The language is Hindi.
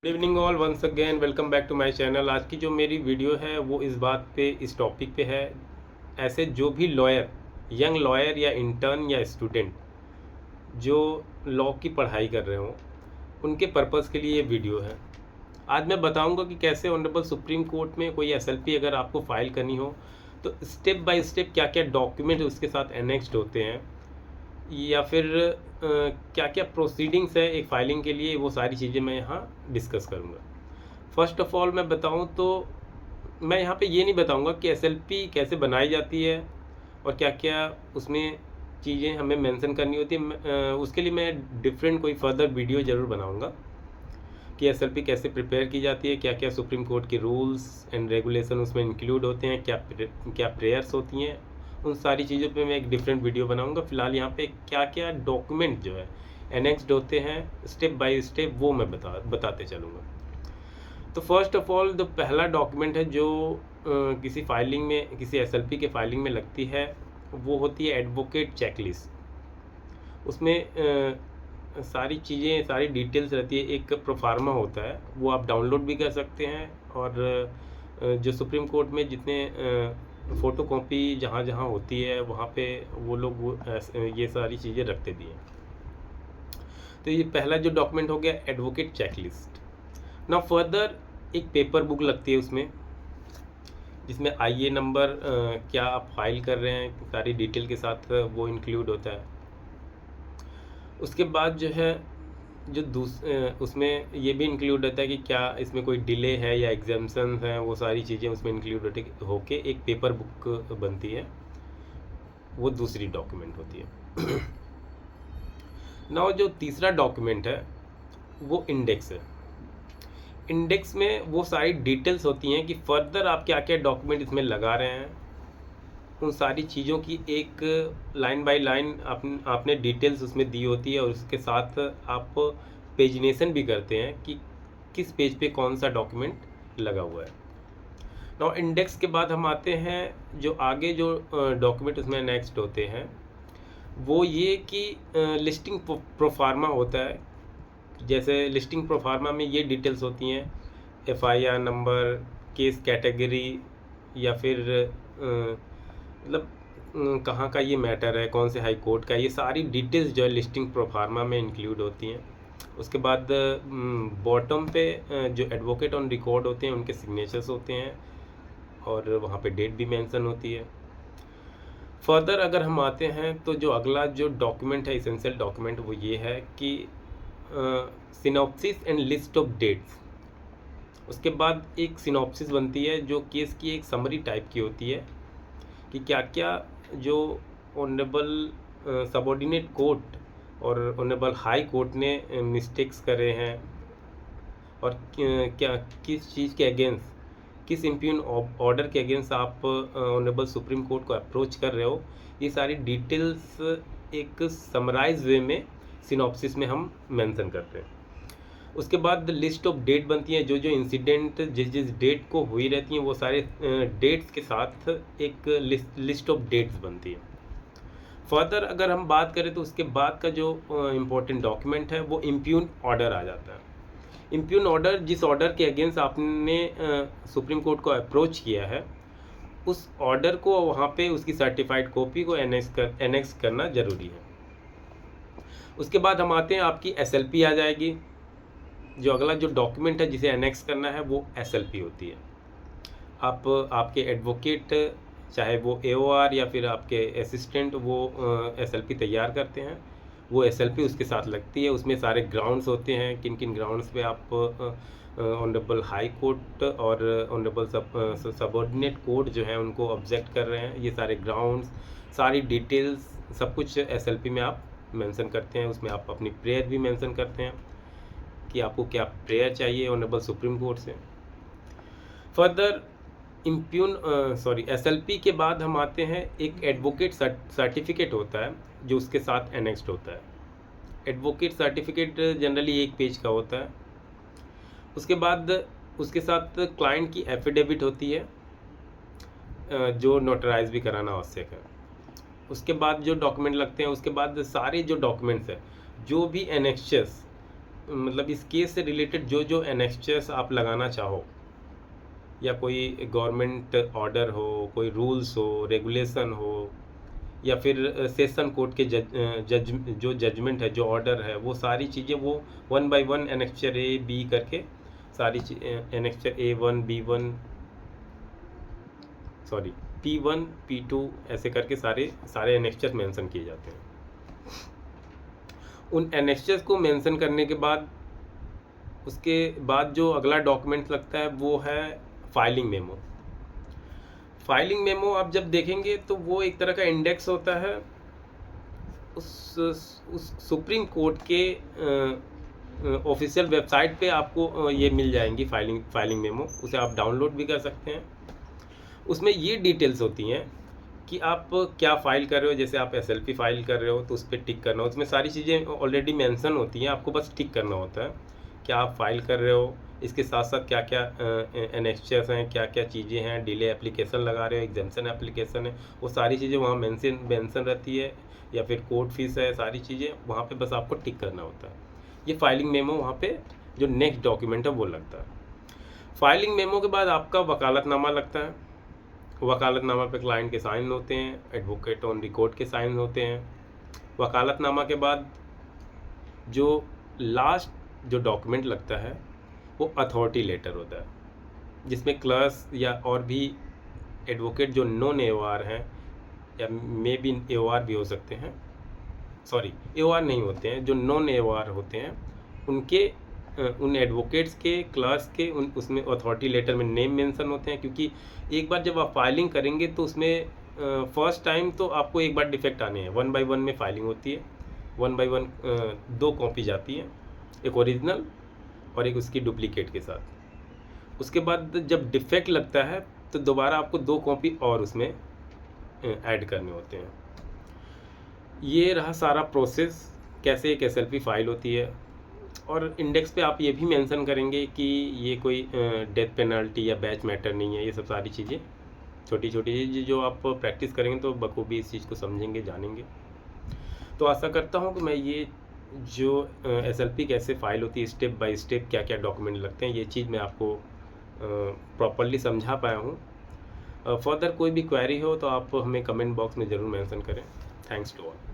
Good evening all, once again welcome back to my channel. आज की जो मेरी वीडियो है वो इस टॉपिक पे है। ऐसे जो भी लॉयर, यंग लॉयर या इंटर्न या स्टूडेंट जो लॉ की पढ़ाई कर रहे हों, उनके पर्पज़ के लिए ये वीडियो है। आज मैं बताऊंगा कि कैसे ऑनरेबल सुप्रीम कोर्ट में कोई एसएलपी अगर आपको फाइल करनी हो तो स्टेप बाय स्टेप क्या क्या डॉक्यूमेंट उसके साथ एनेक्स्ड होते हैं, या फिर क्या क्या प्रोसीडिंग्स है एक फाइलिंग के लिए, वो सारी चीज़ें मैं यहाँ डिस्कस करूँगा। फर्स्ट ऑफ ऑल मैं बताऊँ तो मैं यहाँ पे ये नहीं बताऊँगा कि एसएलपी कैसे बनाई जाती है और क्या क्या उसमें चीज़ें हमें मेंशन करनी होती है। उसके लिए मैं डिफरेंट कोई फर्दर वीडियो ज़रूर बनाऊँगा कि एसएलपी कैसे प्रिपेयर की जाती है, क्या क्या सुप्रीम कोर्ट के रूल्स एंड रेगुलेशन उसमें इंक्लूड होते हैं, क्या प्रेयर्स होती हैं। उन सारी चीज़ों पे मैं एक डिफरेंट वीडियो बनाऊंगा। फ़िलहाल यहाँ पे क्या क्या डॉक्यूमेंट जो है एनेक्स्ड होते हैं स्टेप बाय स्टेप, वो मैं बताते चलूँगा। तो फर्स्ट ऑफ ऑल जो पहला डॉक्यूमेंट है जो किसी फाइलिंग में, किसी एसएलपी के फाइलिंग में लगती है, वो होती है एडवोकेट चेकलिस्ट। उसमें सारी चीज़ें, सारी डिटेल्स रहती है। एक प्रोफार्मा होता है, वो आप डाउनलोड भी कर सकते हैं, और जो सुप्रीम कोर्ट में जितने फ़ोटो कॉपी जहाँ जहाँ होती है वहाँ पे वो लोग ये सारी चीज़ें रखते भी हैं। तो ये पहला जो डॉक्यूमेंट हो गया एडवोकेट चेकलिस्ट। नाउ फर्दर एक पेपर बुक लगती है उसमें, जिसमें आईए नंबर, क्या आप फाइल कर रहे हैं, सारी डिटेल के साथ वो इंक्लूड होता है। उसके बाद जो है उसमें ये भी इंक्लूड होता है कि क्या इसमें कोई डिले है या एग्जाम्सन है, वो सारी चीज़ें उसमें इंक्लूड होके एक पेपर बुक बनती है, वो दूसरी डॉक्यूमेंट होती है। नाउ जो तीसरा डॉक्यूमेंट है वो इंडेक्स है। इंडेक्स में वो सारी डिटेल्स होती हैं कि फर्दर आप क्या क्या डॉक्यूमेंट इसमें लगा रहे हैं, उन सारी चीज़ों की एक लाइन बाय लाइन आपने डिटेल्स उसमें दी होती है, और उसके साथ आप पेजिनेशन भी करते हैं कि किस पेज पे कौन सा डॉक्यूमेंट लगा हुआ है। नाउ इंडेक्स के बाद हम आते हैं जो आगे जो डॉक्यूमेंट उसमें नेक्स्ट होते हैं, वो ये कि लिस्टिंग प्रोफार्मा होता है। जैसे लिस्टिंग प्रोफार्मा में ये डिटेल्स होती हैं, एफआईआर नंबर, केस कैटेगरी, या फिर मतलब कहाँ का ये मैटर है, कौन से हाई कोर्ट का, ये सारी डिटेल्स जो है लिस्टिंग प्रोफार्मा में इंक्लूड होती हैं। उसके बाद बॉटम पे जो एडवोकेट ऑन रिकॉर्ड होते हैं उनके सिग्नेचर्स होते हैं, और वहाँ पे डेट भी मेंशन होती है। फर्दर अगर हम आते हैं तो जो अगला जो डॉक्यूमेंट है, इसेंशियल डॉक्यूमेंट, वो ये है कि synopsis and list of dates. उसके बाद एक सिनॉप्सिस बनती है जो केस की एक समरी टाइप की होती है कि क्या क्या जो ऑनरेबल सबऑर्डिनेट कोर्ट और ऑनरेबल हाई कोर्ट ने मिस्टेक्स करे हैं, और क्या किस चीज़ के अगेंस्ट, किस इम्प्यून ऑर्डर के अगेंस्ट आप ऑनरेबल सुप्रीम कोर्ट को अप्रोच कर रहे हो। ये सारी डिटेल्स एक समराइज वे में सिनॉप्सिस में हम मेंशन करते हैं। उसके बाद लिस्ट ऑफ डेट बनती है, जो जो इंसिडेंट जिस जिस डेट को हुई रहती हैं, वो सारे डेट्स के साथ एक लिस्ट ऑफ डेट्स बनती है। फर्दर अगर हम बात करें तो उसके बाद का जो इम्पोर्टेंट डॉक्यूमेंट है वो इम्प्यून ऑर्डर आ जाता है। इम्प्यून ऑर्डर, जिस ऑर्डर के अगेंस्ट आपने सुप्रीम कोर्ट को अप्रोच किया है, उस ऑर्डर को वहाँ पे उसकी सर्टिफाइड कॉपी को एनेक्स करना ज़रूरी है। उसके बाद हम आते हैं, आपकी एसएलपी आ जाएगी। जो अगला जो डॉक्यूमेंट है जिसे एनेक्स करना है वो एसएलपी होती है। आपके एडवोकेट, चाहे वो एओआर या फिर आपके असिस्टेंट, वो एसएलपी तैयार करते हैं, वो एसएलपी उसके साथ लगती है। उसमें सारे ग्राउंड्स होते हैं, किन किन ग्राउंड्स पे आप ऑनरेबल हाई कोर्ट और ऑनरेबल सबऑर्डिनेट कोर्ट जो है उनको ऑब्जेक्ट कर रहे हैं, ये सारे ग्राउंड्स, सारी डिटेल्स, सब कुछ एसएलपी में आप मेंशन करते हैं। उसमें आप अपनी प्रेयर भी मेंशन करते हैं कि आपको क्या प्रेयर चाहिए ऑनरेबल सुप्रीम कोर्ट से। फर्दर एसएलपी के बाद हम आते हैं, एक एडवोकेट सर्टिफिकेट होता है जो उसके साथ एनेक्स्ड होता है। एडवोकेट सर्टिफिकेट जनरली एक पेज का होता है। उसके बाद उसके साथ क्लाइंट की एफिडेविट होती है, जो नोटराइज भी कराना आवश्यक है। उसके बाद जो डॉक्यूमेंट लगते हैं, उसके बाद सारे जो डॉक्यूमेंट्स हैं, जो भी एनेक्सेस मतलब इस केस से रिलेटेड जो जो एनेक्स्चर्स आप लगाना चाहो, या कोई गवर्नमेंट ऑर्डर हो, कोई रूल्स हो, रेगुलेशन हो, या फिर सेशन कोर्ट के जो जजमेंट है, जो ऑर्डर है, वो सारी चीज़ें वो 1 बाय 1 एनेक्चर ए बी करके सारी annexure A1 B1 sorry P1 P2 ऐसे करके सारे एनेक्चर्स मेंशन किए जाते हैं। उन एनेक्चर्स को मेंशन करने के बाद उसके बाद जो अगला डॉक्यूमेंट लगता है वो है फाइलिंग मेमो। फाइलिंग मेमो आप जब देखेंगे तो वो एक तरह का इंडेक्स होता है उस सुप्रीम कोर्ट के ऑफिशियल वेबसाइट पे आपको ये मिल जाएंगी फाइलिंग मेमो। उसे आप डाउनलोड भी कर सकते हैं। उसमें ये डिटेल्स होती हैं कि आप क्या फ़ाइल कर रहे हो। जैसे आप SLP फाइल कर रहे हो तो उस पर टिक करना, उसमें सारी चीज़ें ऑलरेडी मेंशन होती हैं, आपको बस टिक करना होता है क्या आप फाइल कर रहे हो, इसके साथ साथ क्या क्या एनेक्चर्स हैं, क्या क्या चीज़ें हैं, डिले एप्लीकेशन लगा रहे हो, एग्जाम्पशन एप्लीकेशन है, वो सारी चीज़ें वहाँ मेंशन रहती है, या फिर कोर्ट फीस है, सारी चीज़ें वहाँ पे बस आपको टिक करना होता है। ये फाइलिंग मेमो वहाँ पे जो नेक्स्ट डॉक्यूमेंट है वो लगता है। फाइलिंग मेमो के बाद आपका वकालतनामा लगता है। वकालतनामा पे क्लाइंट के साइन होते हैं, एडवोकेट ऑन रिकॉर्ड के साइन होते हैं। वकालतनामा के बाद जो लास्ट जो डॉक्यूमेंट लगता है वो अथॉरिटी लेटर होता है, जिसमें क्लर्क्स या और भी एडवोकेट जो नॉन AOR हैं, या मे बी AOR भी हो सकते हैं, सॉरी AOR नहीं होते हैं, जो नॉन AOR होते हैं उनके उन एडवोकेट्स के, क्लर्क्स के उसमें अथॉरिटी लेटर में नेम मेंशन होते हैं। क्योंकि एक बार जब आप फाइलिंग करेंगे तो उसमें फर्स्ट टाइम तो आपको एक बार डिफेक्ट आने हैं। 1 बाय 1 में फाइलिंग होती है, 1 बाय 1 2 कॉपी जाती हैं, एक ओरिजिनल और एक उसकी डुप्लीकेट के साथ। उसके बाद जब डिफेक्ट लगता है तो दोबारा आपको 2 कॉपी और उसमें ऐड करने होते हैं। ये रहा सारा प्रोसेस, कैसे एक SLP फाइल होती है। और इंडेक्स पे आप ये भी मेंशन करेंगे कि ये कोई डेथ पेनल्टी या बैच मैटर नहीं है। ये सब सारी चीज़ें, छोटी छोटी चीज़ें जो आप प्रैक्टिस करेंगे तो बखूबी इस चीज़ को समझेंगे, जानेंगे। तो आशा करता हूँ कि मैं ये जो SLP कैसे फाइल होती है, स्टेप बाय स्टेप क्या क्या डॉक्यूमेंट लगते हैं, ये चीज़ मैं आपको प्रॉपरली समझा पाया हूँ। फर्दर कोई भी क्वेरी हो तो आप हमें कमेंट बॉक्स में ज़रूर मेंशन करें। Thanks to all.